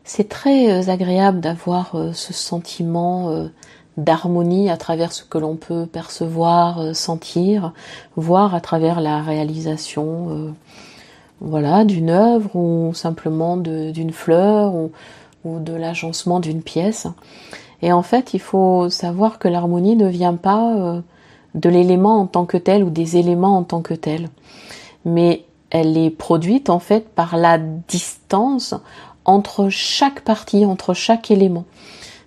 C'est très agréable d'avoir ce sentiment d'harmonie à travers ce que l'on peut percevoir, sentir, voir à travers la réalisation voilà, d'une œuvre ou simplement d'une fleur ou de l'agencement d'une pièce. Et en fait, il faut savoir que l'harmonie ne vient pas de l'élément en tant que tel ou des éléments en tant que tels, mais elle est produite en fait par la distance entre chaque partie, entre chaque élément.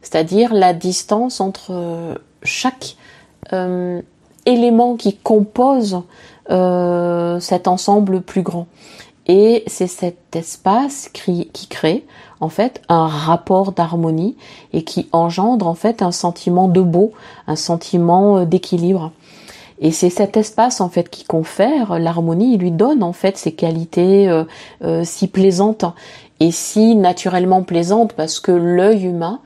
C'est-à-dire la distance entre chaque élément qui compose cet ensemble plus grand. Et c'est cet espace qui crée en fait un rapport d'harmonie et qui engendre en fait un sentiment de beau, un sentiment d'équilibre. Et c'est cet espace en fait qui confère l'harmonie, il lui donne en fait ces qualités si plaisantes et si naturellement plaisantes parce que l'œil humain,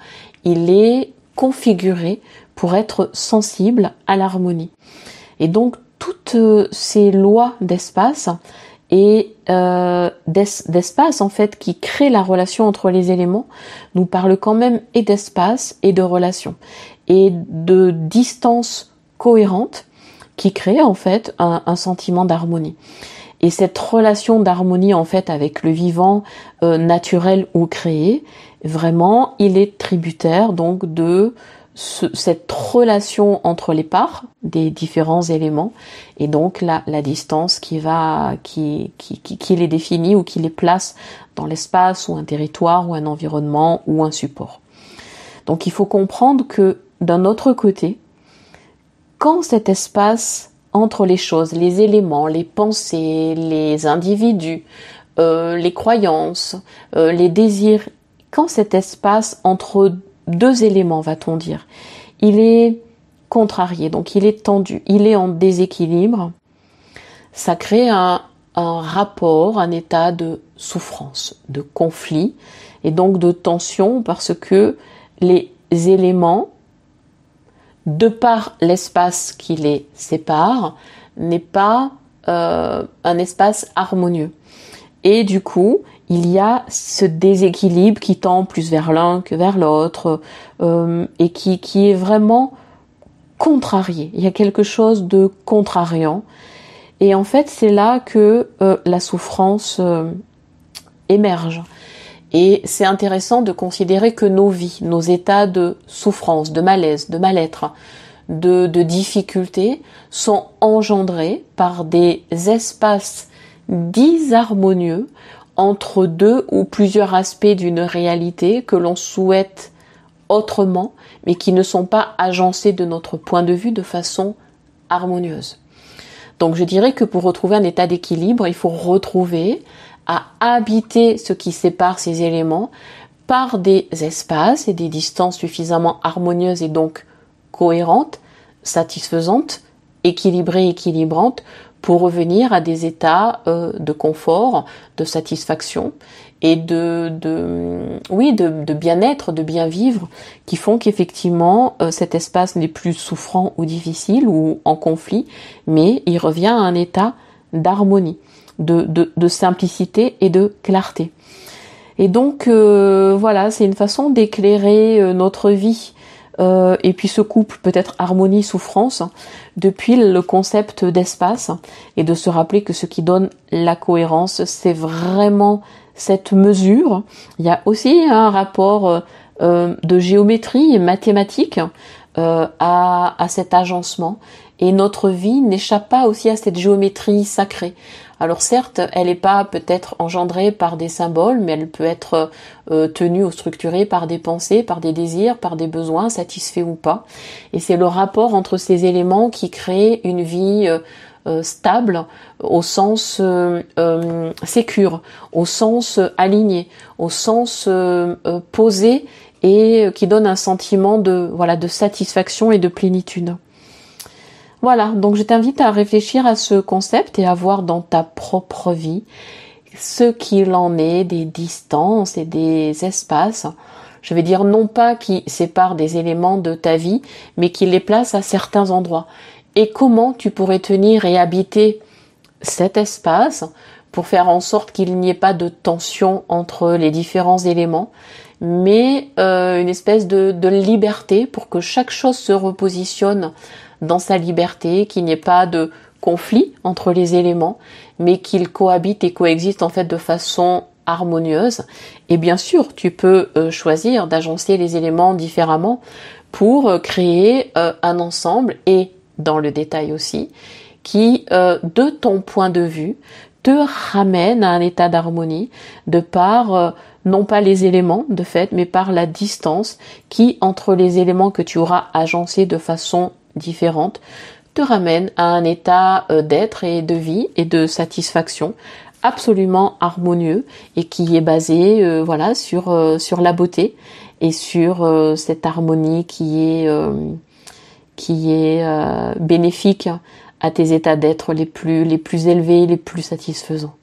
il est configuré pour être sensible à l'harmonie. Et donc toutes ces lois d'espace et d'espace en fait qui crée la relation entre les éléments nous parle quand même et d'espace et de relation et de distance cohérente qui crée en fait un sentiment d'harmonie. Et cette relation d'harmonie en fait avec le vivant naturel ou créé, vraiment il est tributaire donc de cette relation entre les parts des différents éléments et donc la distance qui les définit ou qui les place dans l'espace ou un territoire ou un environnement ou un support. Donc il faut comprendre que d'un autre côté, quand cet espace entre les choses, les éléments, les pensées, les individus, les croyances, les désirs, quand cet espace entre deux éléments, va-t-on dire, il est contrarié, donc il est tendu, il est en déséquilibre, ça crée un rapport, un état de souffrance, de conflit et donc de tension parce que les éléments, de par l'espace qui les sépare, n'est pas un espace harmonieux. Et du coup, il y a ce déséquilibre qui tend plus vers l'un que vers l'autre et qui est vraiment contrarié. Il y a quelque chose de contrariant. Et en fait, c'est là que la souffrance émerge. Et c'est intéressant de considérer que nos vies, nos états de souffrance, de malaise, de mal-être, de difficulté sont engendrés par des espaces disharmonieux entre deux ou plusieurs aspects d'une réalité que l'on souhaite autrement, mais qui ne sont pas agencés de notre point de vue de façon harmonieuse. Donc je dirais que pour retrouver un état d'équilibre, il faut retrouver à habiter ce qui sépare ces éléments par des espaces et des distances suffisamment harmonieuses et donc cohérentes, satisfaisantes, équilibrées, équilibrantes, pour revenir à des états de confort, de satisfaction et de bien-être, de bien vivre, qui font qu'effectivement cet espace n'est plus souffrant ou difficile ou en conflit, mais il revient à un état d'harmonie, de simplicité et de clarté. Et donc voilà, c'est une façon d'éclairer notre vie et puis ce couple peut-être harmonie-souffrance depuis le concept d'espace et de se rappeler que ce qui donne la cohérence, c'est vraiment cette mesure. Il y a aussi un rapport de géométrie mathématique à cet agencement et notre vie n'échappe pas aussi à cette géométrie sacrée. Alors certes, elle n'est pas peut-être engendrée par des symboles, mais elle peut être tenue ou structurée par des pensées, par des désirs, par des besoins, satisfaits ou pas. Et c'est le rapport entre ces éléments qui crée une vie stable, au sens sécure, au sens aligné, au sens posé et qui donne un sentiment de satisfaction et de plénitude. Voilà, donc je t'invite à réfléchir à ce concept et à voir dans ta propre vie ce qu'il en est des distances et des espaces. Je vais dire non pas qui séparent des éléments de ta vie, mais qui les placent à certains endroits. Et comment tu pourrais tenir et habiter cet espace pour faire en sorte qu'il n'y ait pas de tension entre les différents éléments, mais une espèce de liberté pour que chaque chose se repositionne dans sa liberté, qu'il n'y ait pas de conflit entre les éléments, mais qu'ils cohabitent et coexistent en fait de façon harmonieuse. Et bien sûr, tu peux choisir d'agencer les éléments différemment pour créer un ensemble, et dans le détail aussi, qui, de ton point de vue, te ramène à un état d'harmonie de par, non pas les éléments de fait, mais par la distance qui, entre les éléments que tu auras agencés de façon différente, te ramène à un état d'être et de vie et de satisfaction absolument harmonieux et qui est basé voilà sur la beauté et sur cette harmonie qui est bénéfique à tes états d'être les plus élevés, les plus satisfaisants.